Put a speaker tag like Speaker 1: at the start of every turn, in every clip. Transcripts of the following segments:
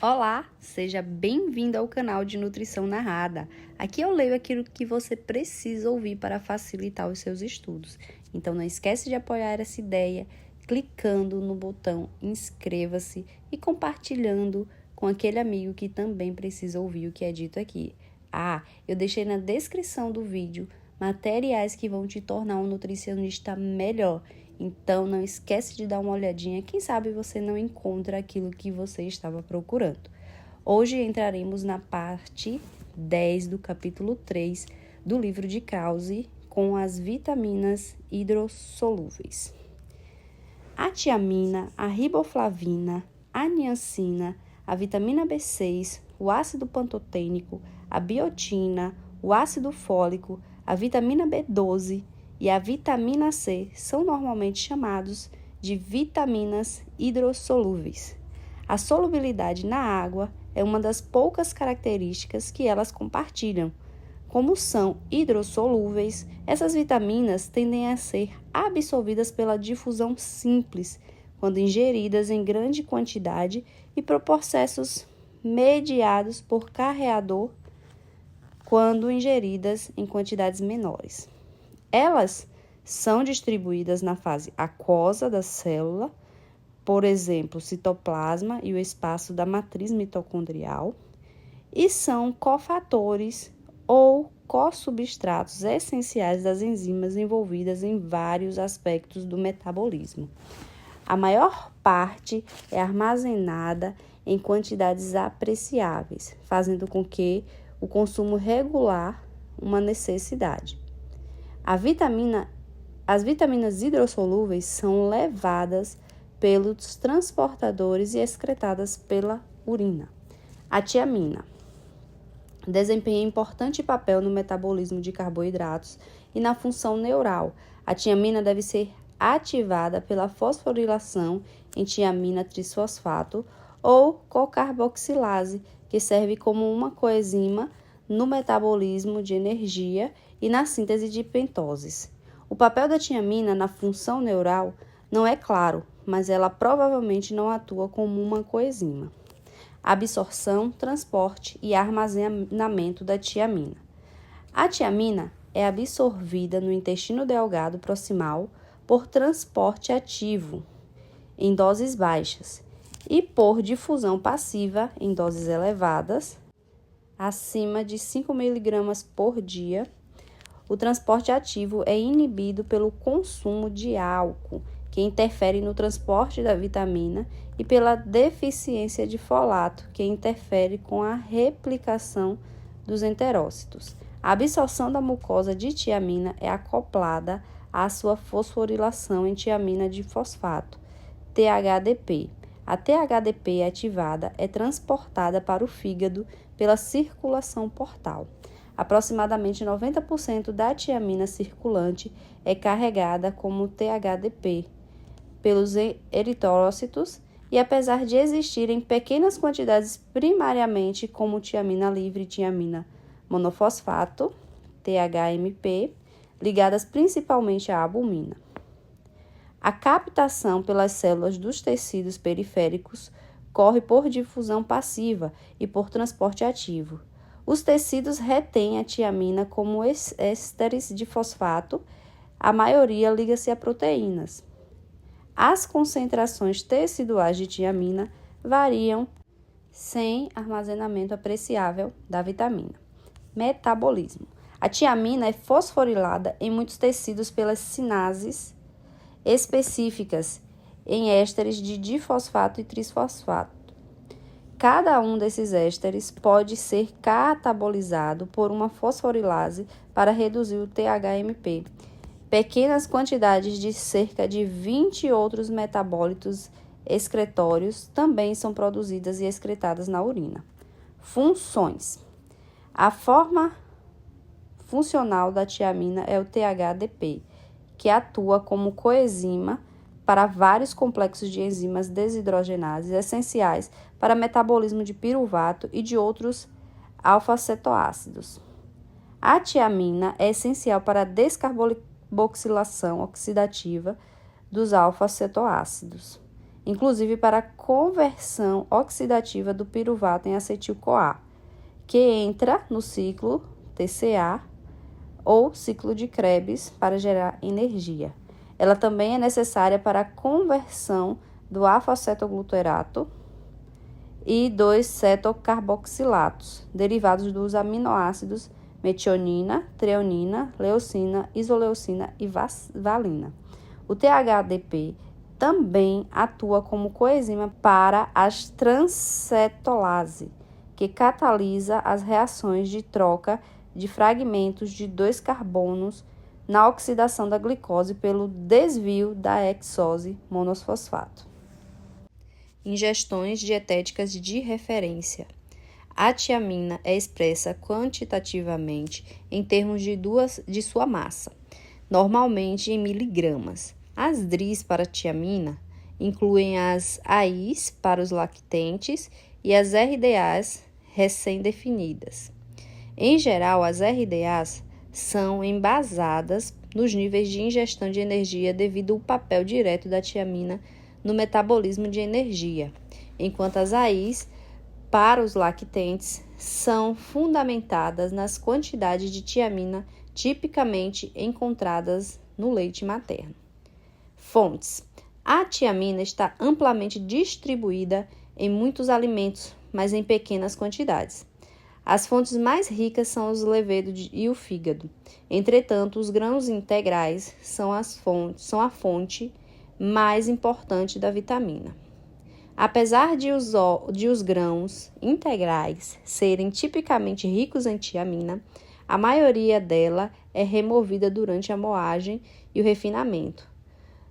Speaker 1: Olá, seja bem-vindo ao canal de Nutrição Narrada. Aqui eu leio aquilo que você precisa ouvir para facilitar os seus estudos. Então não esquece de apoiar essa ideia clicando no botão inscreva-se e compartilhando com aquele amigo que também precisa ouvir o que é dito aqui. Eu deixei na descrição do vídeo materiais que vão te tornar um nutricionista melhor. Então, não esquece de dar uma olhadinha, quem sabe você não encontra aquilo que você estava procurando. Hoje entraremos na parte 10 do capítulo 3 do livro de Krause, com as vitaminas hidrossolúveis. A tiamina, a riboflavina, a niacina, a vitamina B6, o ácido pantotênico, a biotina, o ácido fólico, a vitamina B12 e a vitamina C são normalmente chamados de vitaminas hidrossolúveis. A solubilidade na água é uma das poucas características que elas compartilham. Como são hidrossolúveis, essas vitaminas tendem a ser absorvidas pela difusão simples, quando ingeridas em grande quantidade, e por processos mediados por carreador, quando ingeridas em quantidades menores. Elas são distribuídas na fase aquosa da célula, por exemplo, o citoplasma e o espaço da matriz mitocondrial, e são cofatores ou co-substratos essenciais das enzimas envolvidas em vários aspectos do metabolismo. A maior parte é armazenada em quantidades apreciáveis, fazendo com que o consumo regular uma necessidade. As vitaminas hidrossolúveis são levadas pelos transportadores e excretadas pela urina. A tiamina desempenha importante papel no metabolismo de carboidratos e na função neural. A tiamina deve ser ativada pela fosforilação em tiamina trisfosfato ou cocarboxilase, que serve como uma coenzima no metabolismo de energia e na síntese de pentoses. O papel da tiamina na função neural não é claro, mas ela provavelmente não atua como uma coenzima. Absorção, transporte e armazenamento da tiamina. A tiamina é absorvida no intestino delgado proximal por transporte ativo, em doses baixas, e por difusão passiva, em doses elevadas, acima de 5 mg por dia. O transporte ativo é inibido pelo consumo de álcool, que interfere no transporte da vitamina, e pela deficiência de folato, que interfere com a replicação dos enterócitos. A absorção da mucosa de tiamina é acoplada à sua fosforilação em tiamina de fosfato, THDP. A THDP ativada é transportada para o fígado pela circulação portal. Aproximadamente 90% da tiamina circulante é carregada como THDP pelos eritrócitos, e apesar de existirem pequenas quantidades primariamente como tiamina livre e tiamina monofosfato, THMP, ligadas principalmente à albumina. A captação pelas células dos tecidos periféricos corre por difusão passiva e por transporte ativo. Os tecidos retêm a tiamina como ésteres de fosfato, a maioria liga-se a proteínas. As concentrações teciduais de tiamina variam sem armazenamento apreciável da vitamina. Metabolismo. A tiamina é fosforilada em muitos tecidos pelas sinases específicas em ésteres de difosfato e trisfosfato. Cada um desses ésteres pode ser catabolizado por uma fosforilase para reduzir o THMP. Pequenas quantidades de cerca de 20 outros metabólitos excretórios também são produzidas e excretadas na urina. Funções. A forma funcional da tiamina é o THDP, que atua como coenzima para vários complexos de enzimas desidrogenases essenciais para metabolismo de piruvato e de outros alfa-cetoácidos. A tiamina é essencial para a descarboxilação oxidativa dos alfa-cetoácidos. inclusive para a conversão oxidativa do piruvato em acetil-CoA, que entra no ciclo TCA ou ciclo de Krebs para gerar energia. Ela também é necessária para a conversão do alfa-cetoglutarato e dos cetocarboxilatos, derivados dos aminoácidos metionina, treonina, leucina, isoleucina e valina. O THDP também atua como coenzima para as transcetolase, que catalisa as reações de troca de fragmentos de 2 carbonos na oxidação da glicose pelo desvio da hexose monosfosfato. Ingestões dietéticas de referência. A tiamina é expressa quantitativamente em termos de sua massa, normalmente em miligramas. As DRIs para tiamina incluem as AIs para os lactentes e as RDAs recém-definidas. Em geral, as RDAs são embasadas nos níveis de ingestão de energia devido ao papel direto da tiamina no metabolismo de energia, enquanto as AIs para os lactentes são fundamentadas nas quantidades de tiamina tipicamente encontradas no leite materno. Fontes. A tiamina está amplamente distribuída em muitos alimentos, mas em pequenas quantidades. As fontes mais ricas são os levedos e o fígado. Entretanto, os grãos integrais são a fonte mais importante da vitamina. Apesar de os grãos integrais serem tipicamente ricos em tiamina, a maioria dela é removida durante a moagem e o refinamento.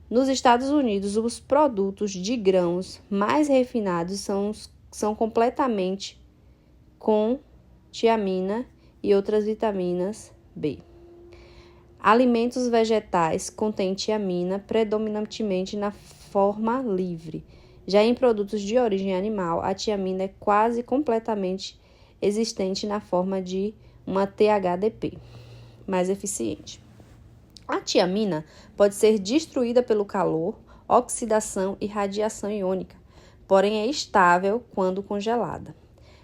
Speaker 1: Nos Estados Unidos, os produtos de grãos mais refinados são completamente com tiamina e outras vitaminas B. Alimentos vegetais contêm tiamina predominantemente na forma livre. Já em produtos de origem animal, a tiamina é quase completamente existente na forma de uma THDP, mais eficiente. A tiamina pode ser destruída pelo calor, oxidação e radiação iônica, porém é estável quando congelada.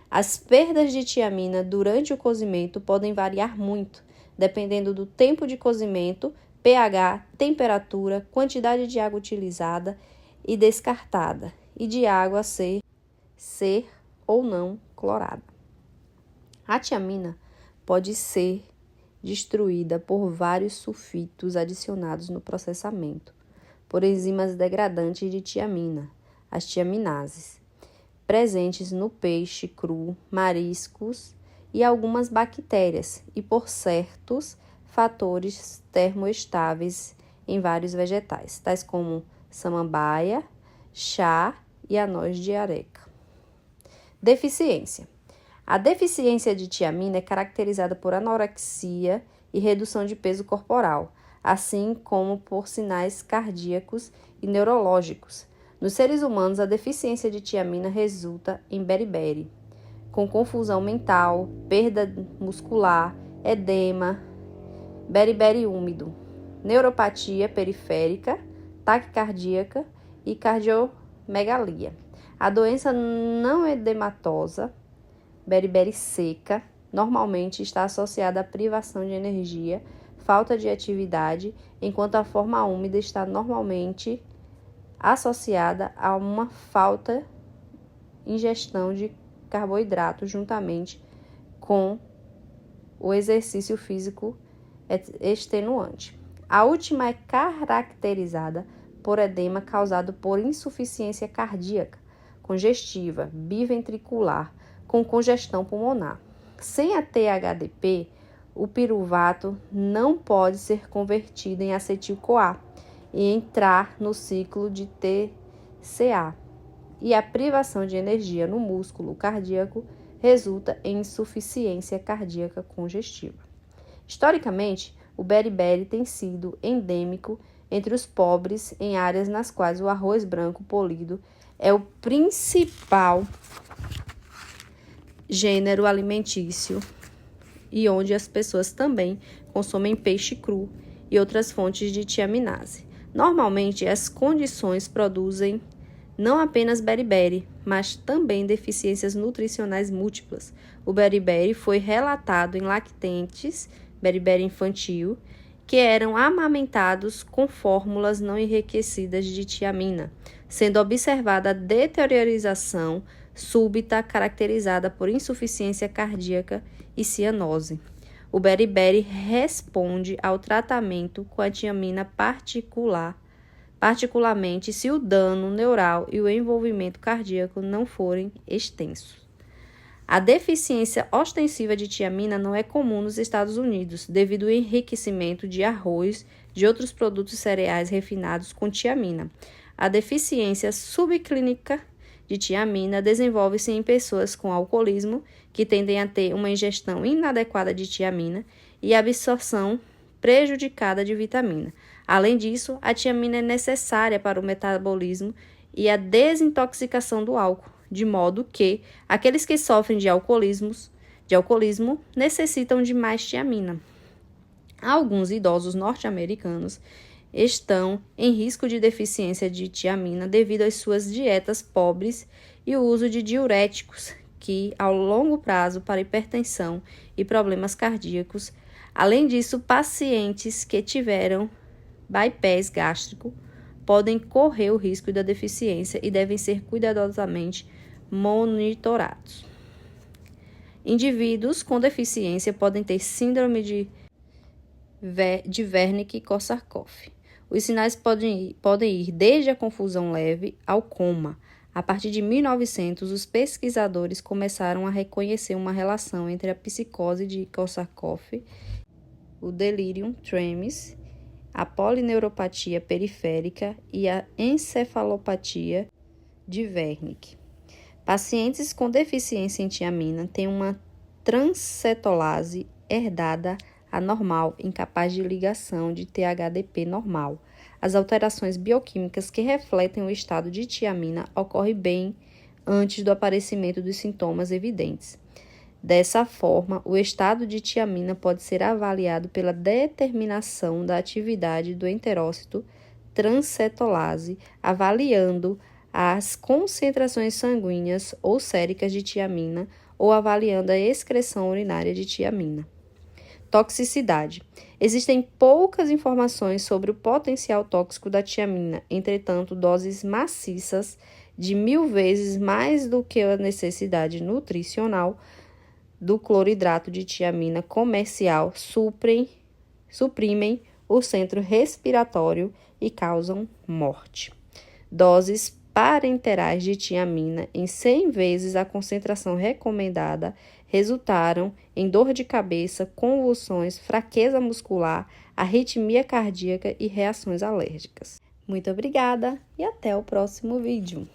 Speaker 1: As perdas de tiamina durante o cozimento podem variar muito, dependendo do tempo de cozimento, pH, temperatura, quantidade de água utilizada e descartada, e de água ser ou não clorada. A tiamina pode ser destruída por vários sulfitos adicionados no processamento, por enzimas degradantes de tiamina, as tiaminases, presentes no peixe cru, mariscos e algumas bactérias, e por certos fatores termoestáveis em vários vegetais, tais como samambaia, chá e a-noz de areca. Deficiência. A deficiência de tiamina é caracterizada por anorexia e redução de peso corporal, assim como por sinais cardíacos e neurológicos. Nos seres humanos, a deficiência de tiamina resulta em beriberi, com confusão mental, perda muscular, edema, beriberi úmido, neuropatia periférica, taquicardíaca e cardiomegalia. A doença não edematosa, beriberi seca, normalmente está associada à privação de energia, falta de atividade, enquanto a forma úmida está normalmente associada a uma falta de ingestão de carboidrato juntamente com o exercício físico extenuante. A última é caracterizada por edema causado por insuficiência cardíaca, congestiva, biventricular, com congestão pulmonar. Sem a THDP, o piruvato não pode ser convertido em acetil-CoA e entrar no ciclo de TCA, e a privação de energia no músculo cardíaco resulta em insuficiência cardíaca congestiva. Historicamente, o beriberi tem sido endêmico entre os pobres em áreas nas quais o arroz branco polido é o principal gênero alimentício e onde as pessoas também consomem peixe cru e outras fontes de tiaminase. Normalmente, as condições produzem não apenas beriberi, mas também deficiências nutricionais múltiplas. O beriberi foi relatado em lactentes, beriberi infantil, que eram amamentados com fórmulas não enriquecidas de tiamina, sendo observada a deteriorização súbita caracterizada por insuficiência cardíaca e cianose. O beriberi responde ao tratamento com a tiamina particularmente se o dano neural e o envolvimento cardíaco não forem extensos. A deficiência ostensiva de tiamina não é comum nos Estados Unidos, devido ao enriquecimento de arroz e de outros produtos cereais refinados com tiamina. A deficiência subclínica de tiamina desenvolve-se em pessoas com alcoolismo, que tendem a ter uma ingestão inadequada de tiamina e absorção prejudicada de vitamina. Além disso, a tiamina é necessária para o metabolismo e a desintoxicação do álcool, de modo que aqueles que sofrem de alcoolismo necessitam de mais tiamina. Alguns idosos norte-americanos estão em risco de deficiência de tiamina devido às suas dietas pobres e o uso de diuréticos, que, ao longo prazo, para hipertensão e problemas cardíacos. Além disso, pacientes que tiveram bypass gástrico podem correr o risco da deficiência e devem ser cuidadosamente monitorados. Indivíduos com deficiência podem ter síndrome de Wernicke-Korsakoff. Os sinais podem ir desde a confusão leve ao coma. A partir de 1900, os pesquisadores começaram a reconhecer uma relação entre a psicose de Korsakoff, o delirium tremens, a polineuropatia periférica e a encefalopatia de Wernicke. Pacientes com deficiência em tiamina têm uma transcetolase herdada anormal, incapaz de ligação de THDP normal. As alterações bioquímicas que refletem o estado de tiamina ocorrem bem antes do aparecimento dos sintomas evidentes. Dessa forma, o estado de tiamina pode ser avaliado pela determinação da atividade do enterócito transcetolase, avaliando as concentrações sanguíneas ou séricas de tiamina ou avaliando a excreção urinária de tiamina. Toxicidade. Existem poucas informações sobre o potencial tóxico da tiamina, entretanto, doses maciças de 1000 vezes mais do que a necessidade nutricional do cloridrato de tiamina comercial suprimem o centro respiratório e causam morte. Doses parenterais de tiamina em 100 vezes a concentração recomendada resultaram em dor de cabeça, convulsões, fraqueza muscular, arritmia cardíaca e reações alérgicas. Muito obrigada e até o próximo vídeo.